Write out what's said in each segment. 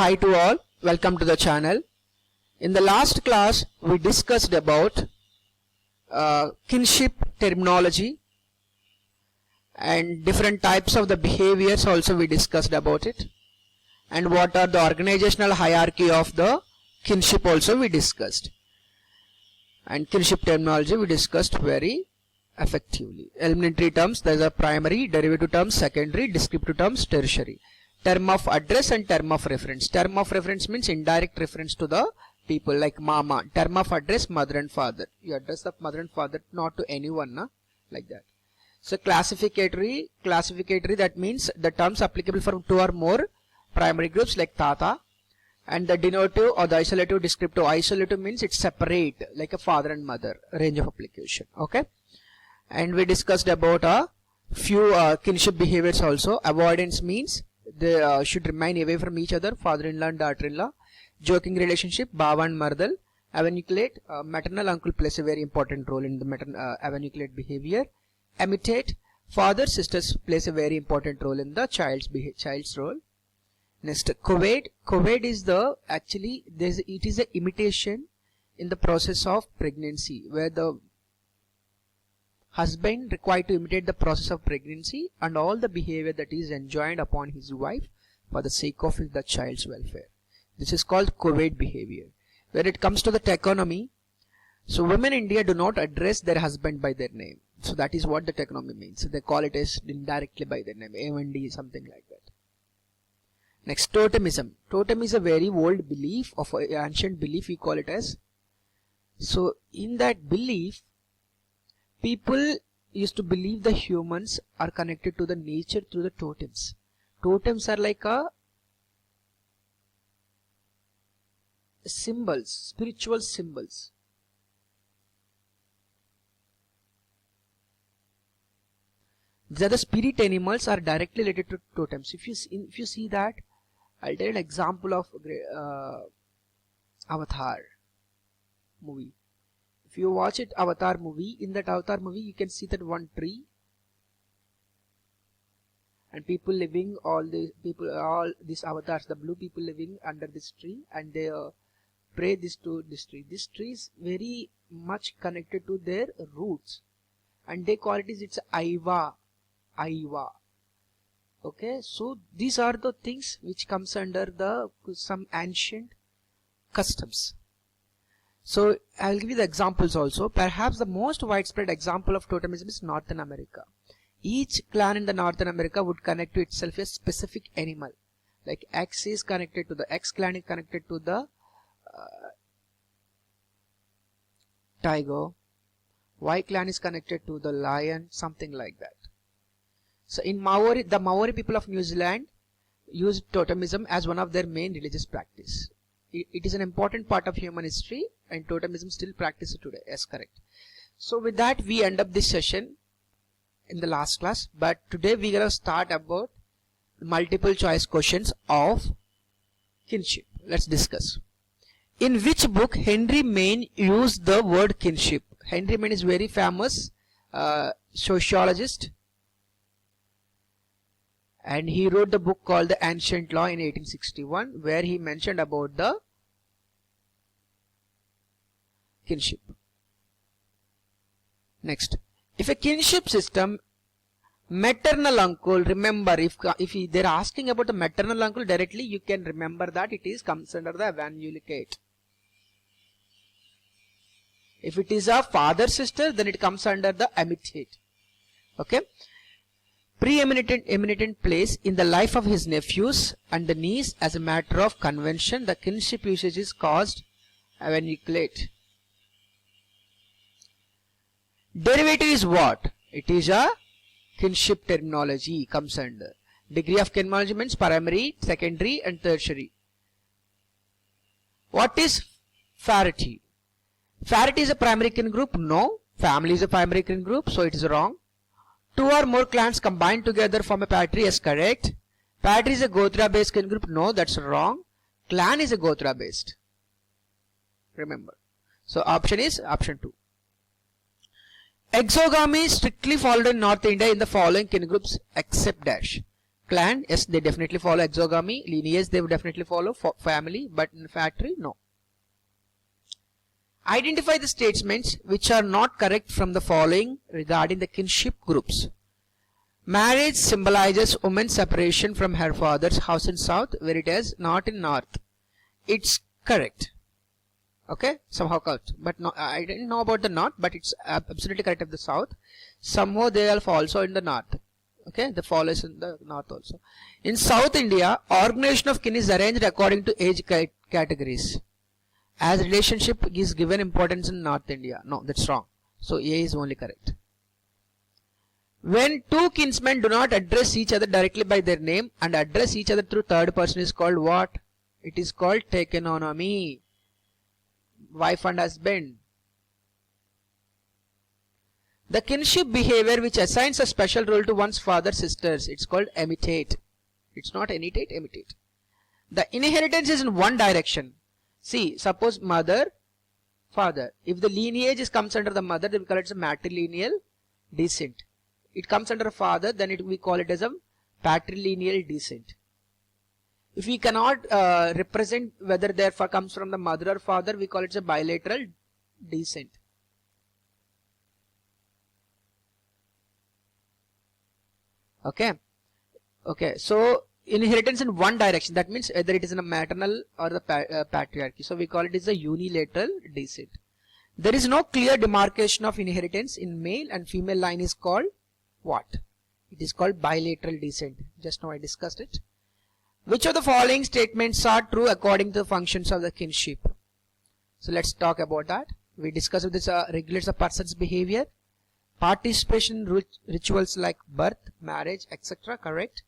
Hi to all, welcome to the channel. In the last class we discussed about kinship terminology and different types of the behaviors also we discussed about it, and what are the organizational hierarchy of the kinship also we discussed, and kinship terminology we discussed very effectively. Elementary terms, there is a primary, derivative terms, secondary, descriptive terms, tertiary. Term of address and term of reference. Term of reference means indirect reference to the people, like mama. Term of address, mother and father. You address the mother and father, not to anyone, na? Like that. So classificatory, that means the terms applicable for two or more primary groups like tata. And the denotative or the isolative, descriptive. Isolative means it's separate, like a father and mother, range of application. Okay. And we discussed about a few kinship behaviors also. Avoidance means they should remain away from each other, father-in-law and daughter-in-law. Joking relationship, baba and mardal. Avanucleate, maternal uncle plays a very important role in the avanucleate behavior. Imitate, father sisters plays a very important role in the child's role. Next, covade. Covade is the actually it is a imitation in the process of pregnancy, where the husband required to imitate the process of pregnancy and all the behavior that is enjoined upon his wife for the sake of the child's welfare. This is called covade behavior. When it comes to the taxonomy, so women in India do not address their husband by their name. So that is what the taxonomy means. So they call it as indirectly by their name, A&D, something like that. Next, totemism. Totem is a very old belief, of an ancient belief, we call it as. So in that belief, people used to believe the humans are connected to the nature through the totems. Totems are like a symbols, spiritual symbols. These are the spirit animals are directly related to totems. If you see that, I'll tell you an example of Avatar movie. If you watch it, Avatar movie, in that Avatar movie you can see that one tree and people living, all these avatars, the blue people living under this tree, and they pray to this tree. This tree is very much connected to their roots, and they call it's Aiva. Okay, so these are the things which comes under the some ancient customs. So I'll give you the examples also. Perhaps the most widespread example of totemism is Northern America. Each clan in the Northern America would connect to itself a specific animal. Like X is connected to the X clan is connected to the tiger. Y clan is connected to the lion, something like that. So in Maori, the Maori people of New Zealand used totemism as one of their main religious practice. It is an important part of human history, and totemism still practiced today. Yes, correct. So with that we end up this session in the last class, but today we are going to start about multiple choice questions of kinship. Let's discuss. In which book Henry Maine used the word kinship? Henry Maine is very famous sociologist, and he wrote the book called The Ancient Law in 1861, where he mentioned about the kinship. Next, if a kinship system, maternal uncle, remember if they're asking about the maternal uncle directly, you can remember that it comes under the avanucleate. If it is a father sister, then it comes under the imitate. Okay. Preeminent place in the life of his nephews and the niece as a matter of convention, the kinship usage is caused avanucleate. Derivative is what? It is a kinship terminology, comes under. Degree of kinship means primary, secondary and tertiary. What is parity? Parity is a primary kin group? No. Family is a primary kin group, so it is wrong. Two or more clans combined together form a patry, is correct. Patry is a Gotra based kin group? No, that's wrong. Clan is a Gotra based. Remember. So option is option 2. Exogamy is strictly followed in North India in the following kin groups except dash. Clan, yes, they definitely follow exogamy. Lineage, they would definitely follow family, but in factory, no. Identify the statements which are not correct from the following regarding the kinship groups. Marriage symbolizes woman's separation from her father's house in south, where it is not in north. It's correct. Okay, somehow correct. But no, I didn't know about the north, but it's absolutely correct of the south. Somehow they are also in the north. Okay, the fall is in the north also. In South India, organization of kin is arranged according to age categories. As relationship is given importance in North India. No, that's wrong. So A is only correct. When two kinsmen do not address each other directly by their name and address each other through third person is called what? It is called takeonomy. Wife and husband. The kinship behavior which assigns a special role to one's father sisters, it's called imitate. It's not imitate, imitate. The inheritance is in one direction. See, suppose mother, father. If the lineage comes under the mother, then we call it a matrilineal descent. It comes under a father, then we call it as a patrilineal descent. If we cannot represent whether therefore comes from the mother or father, we call it a bilateral descent. Okay. Okay. So inheritance in one direction. That means either it is in a maternal or the patriarchy. So we call it as a unilateral descent. There is no clear demarcation of inheritance in male and female line is called what? It is called bilateral descent. Just now I discussed it. Which of the following statements are true according to the functions of the kinship? So let's talk about that. We discussed this regulates a person's behavior. Participation in rituals like birth, marriage, etc. Correct.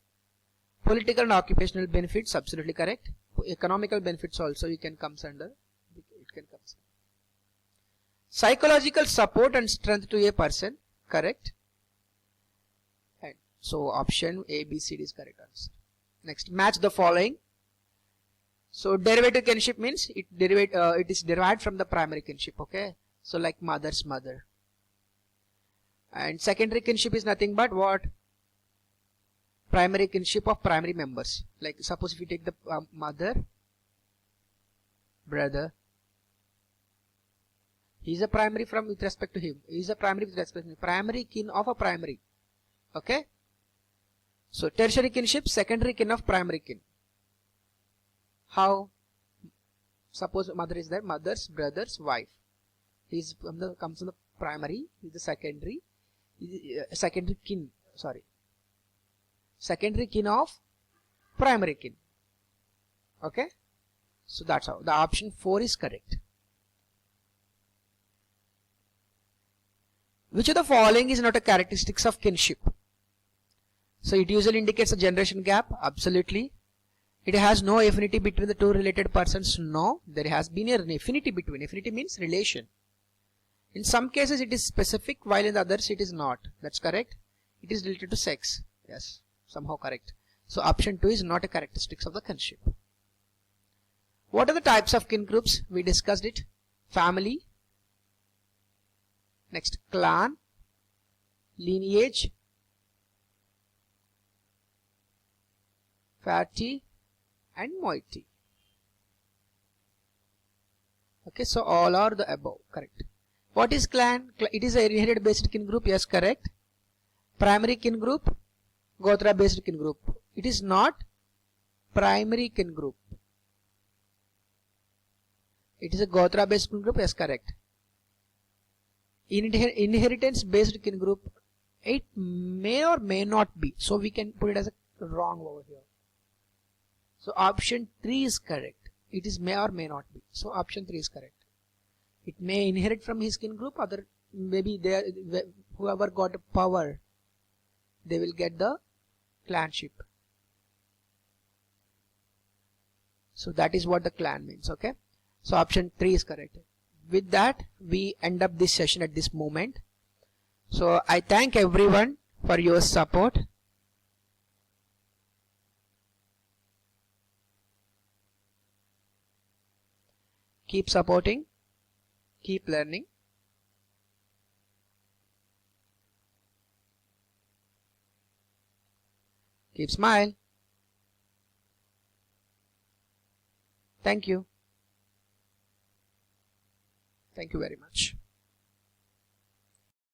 Political and occupational benefits, absolutely correct. Economical benefits also you can come under. It can come. Psychological support and strength to a person, correct. And so option A, B, C D is correct answer. Next, match the following. So derivative kinship means it is derived from the primary kinship. Okay. So like mother's mother. And secondary kinship is nothing but what? Primary kinship of primary members. Like suppose if you take the mother, brother, he is a primary from with respect to him. He is a primary with respect to him. Primary kin of a primary. Okay. So tertiary kinship, secondary kin of primary kin. How? Suppose mother is there, mother's brother's wife. He is comes from the primary. He is the secondary. Secondary kin. Sorry. Secondary kin of primary kin. Okay. So that's how. The option 4 is correct. Which of the following is not a characteristics of kinship? So it usually indicates a generation gap. Absolutely. It has no affinity between the two related persons. No. There has been an affinity between. Affinity means relation. In some cases it is specific, while in the others it is not. That's correct. It is related to sex. Yes. Somehow correct. So option 2 is not a characteristics of the kinship. What are the types of kin groups? We discussed it. Family. Next, clan, lineage, party, and moiety. Okay, so all are the above. Correct. What is clan? It is a inherited based kin group. Yes, correct. Primary kin group, Gotra based kin group. It is not primary kin group. It is a Gotra based kin group. Yes, correct. Inheritance based kin group, it may or may not be. So we can put it as a wrong over here. So option 3 is correct. It is may or may not be. So option 3 is correct. It may inherit from his kin group. Other maybe whoever got power, they will get the clanship. So that is what the clan means. Okay. So option 3 is correct. With that, we end up this session at this moment. So I thank everyone for your support. Keep supporting, keep learning. Keep smile. Thank you. Thank you very much.